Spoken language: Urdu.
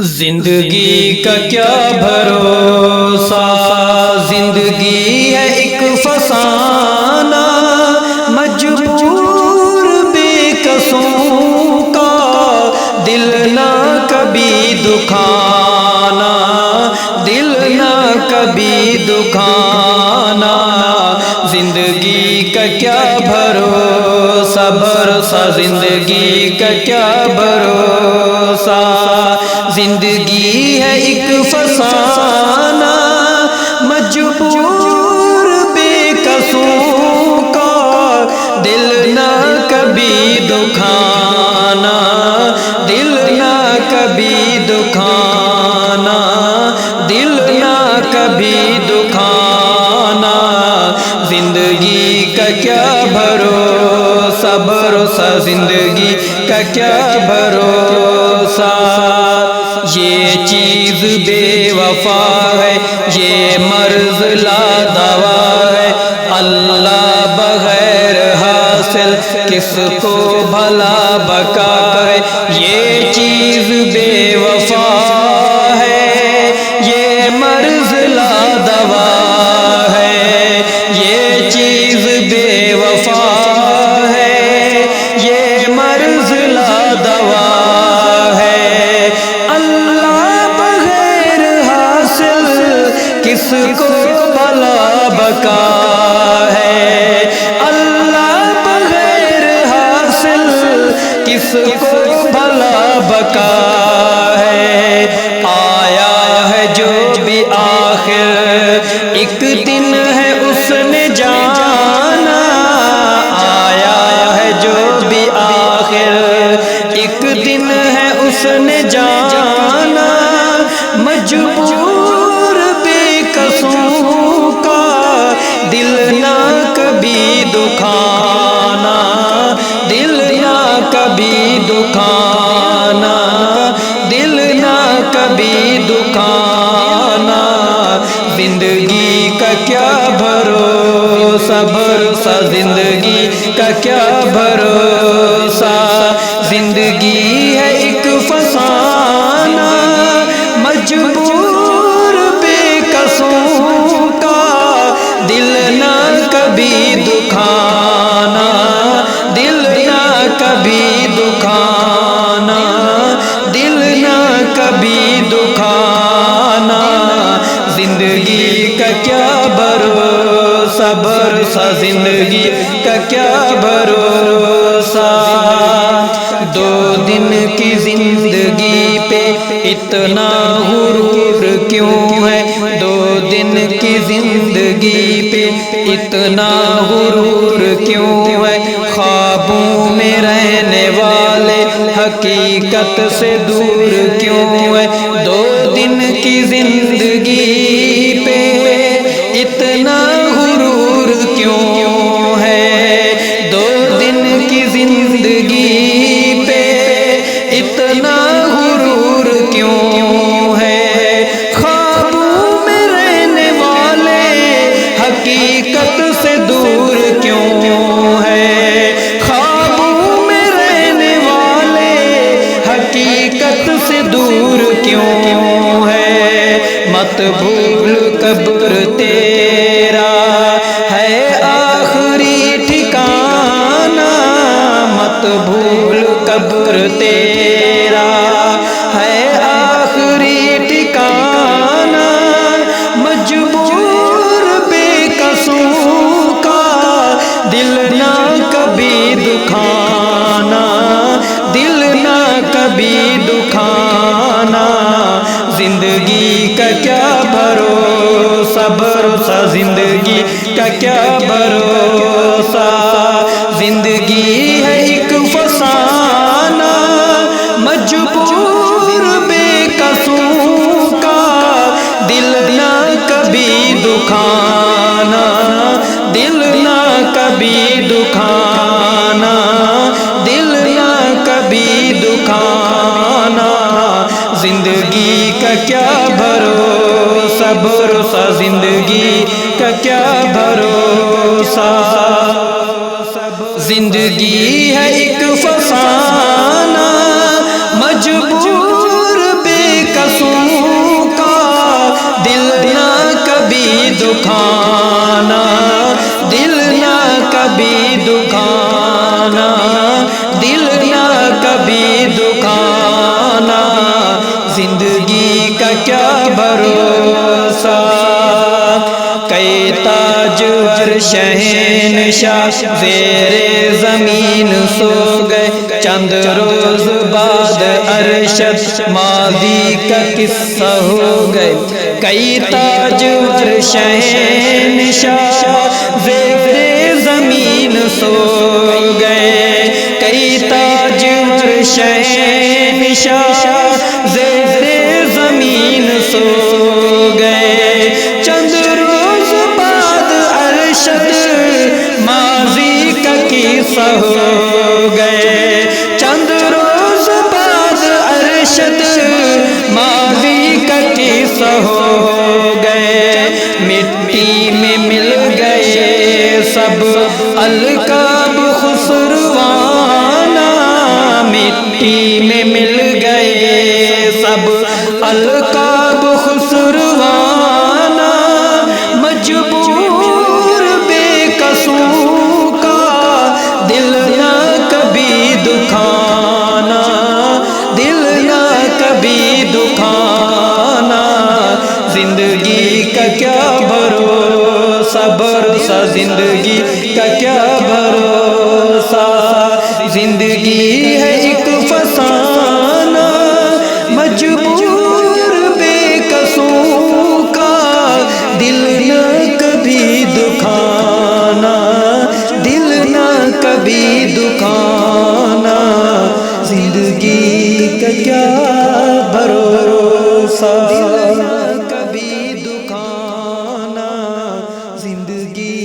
زندگی کا کیا بھروسہ، زندگی ہے ایک فسانہ، مجبور بے کسوں کا دل نہ کبھی دکھانا، دل نہ کبھی دکھانا۔ زندگی کا کیا بھروسہ، بھروسہ زندگی کا کیا بھروسہ، زندگی ہے ایک فسانہ، مجبور بے کسوں کا دل نہ کبھی دکھانا، دل نہ کبھی دکھانا، دل نہ کبھی دکھانا۔ زندگی کا کیا بھروسہ، بھروسہ زندگی کا کیا بھروسہ، یہ چیز بے وفا ہے، یہ مرض لا دوا ہے، اللہ بغیر حاصل کس کو بھلا بقا ہے۔ یہ چیز بے وفا ہے، یہ مرض لا دوا ہے، یہ چیز بے وفا ہے، یہ مرض لا دوا ہے۔ اللہ بغیر حاصل کس کو بھلا بقا ہے، اللہ بغیر حاصل کس کو بھلا بقا ہے۔ آیا ہے جو بھی آخر ایک دن ہے اس نے جانا، آیا ہے جو بھی آخر ایک دن ہے اس نے جانا، مجبور بے کسوں کا دل نہ کبھی دکھانا، دل نہ کبھی دکھانا، دل نہ کبھی دکھانا۔ زندگی کا کیا بھروسہ، بھروسہ زندگی کا کیا بھروسہ، زندگی ہے ایک فسانہ، مجبور بے کسوں کا دل نہ کبھی دکھانا، دل نہ کبھی دکھانا، دل نہ کبھی دکھانا۔ زندگی کا کیا بھروسہ، بھروسہ زندگی کا کیا بھروسہ، دو دن کی زندگی پہ اتنا غرور کیوں ہے، دو دن کی زندگی پہ اتنا غرور کیوں ہے، خوابوں میں رہنے والے حقیقت سے دور کیوں ہے، دو دن کی زندگی پہ اتنا غرور کیوں ہے، دو دن کی زندگی پہ اتنا غرور کیوں ہے، خوابوں میں رہنے والے حقیقت سے دور کیوں ہے، خوابوں میں رہنے والے حقیقت سے دور کیوں ہے۔ مت بھول قبر تیرا ہے آخری ٹھکانہ، مت بھول قبر تیرا ہے آخری ٹھکانہ، مجبور بے کسوں کا دل نہ کبھی دکھانا، دل نہ کبھی دکھانا۔ زندگی کا کیا بھروسہ، بھروسہ زندگی کا کیا بھروسہ، زندگی ہے ایک فسانہ، مجبور بے کسوں کا دل نہ کبھی دکھانا، دل نہ کبھی دکھانا، دل نہ کبھی دکھانا۔ زندگی کا کیا بھروسہ، بھروسہ زندگی کا کیا بھروسہ، زندگی ہے ایک فسانہ، مجبور بے شہنشاہ زیر زمین سو گئے چند روز بعد ارشد ماضی کا قصہ ہو گئے کئی تاجور شہنشاہ زیر زمین سو گئے کئی تاجور شہنشاہ زیر زمین سو گئے چند روز بعد ارشد ماضی کا قصہ ہو گئے چند روز بعد ارشد ماضی کا قصہ ہو گئے مٹی میں مل گئے سب القاب خسروانا مٹی میں مل گئے سب القاب خسروانا مجبور بے قصوں کا دل نہ کبھی دکھانا دل نہ کبھی دکھانا زندگی کا کیا بھروسہ بھروسہ زندگی کا کیا بھروسہ زندگی ہے ایک فسانہ مجبور بے قصوں کا دل نہ کبھی دکھانا دل نہ کبھی دکھانا زندگی کا کیا بھروسہ کبھی دکھانا زندگی